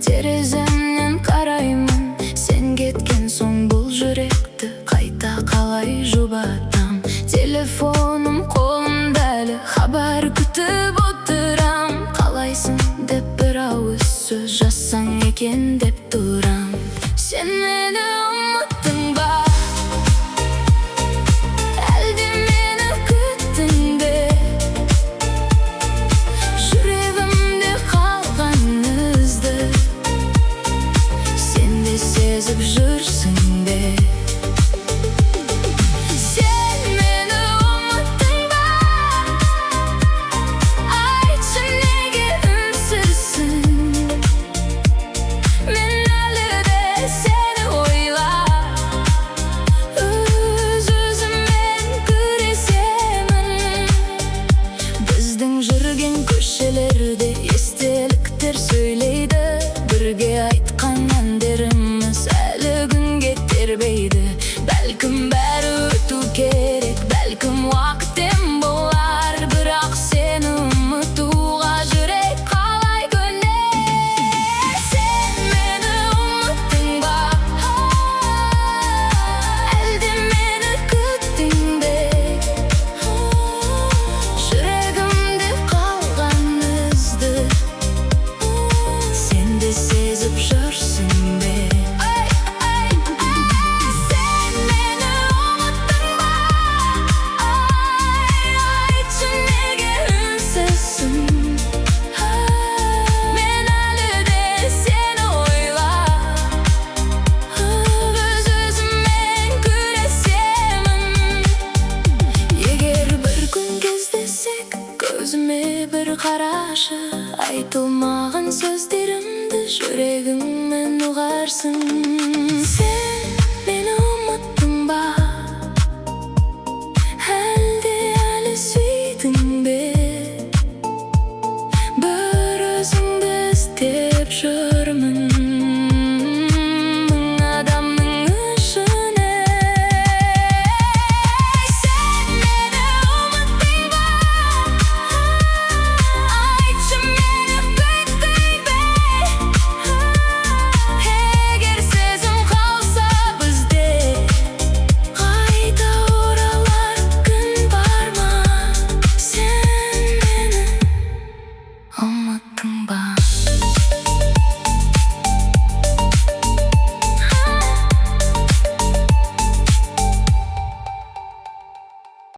тереземнен қараймын, сен кеткен соң бұл жүректі қайта қалай жұбатам. Телефоным қолымда әлі, хабар күтіп отырам. Қалайсың деп бір ауыз сөз жазсаң екен деп тұрам. Сен мені ұмыттың ба, әлде мені күттің бе? Жүрегімде қалған ізді сен де сезіп жүрсің бе? Сен мені ұмыттың ба, айтшы неге үнсізсің? Мен әлі де сені ойлап, өз-өзіммен күресемін. Біздің жүрген көшелерде естеліктер сөйлейді, бірге айтқан әндеріміз әлі күнге тербейді. Бәлкім бәрі өту керек, бәлкім уақытым болар, бірақ сені ұмытуға жүрек қалай көнер? Сен мені ұмыттың ба, әлде мені күттің бе? Жүрегімде қалған ізді сен де сезіп жүрсің бе? Сен мені ұмыттың ба, айтшы неге үнсізсің? Мен әлі де сені ойлап, өз-өзіммен күресемін. Егер бір күн кездессек, көзіме бір қарашы, айтылмаған сөздерімді жүрегіңмен ұғарсың. Сен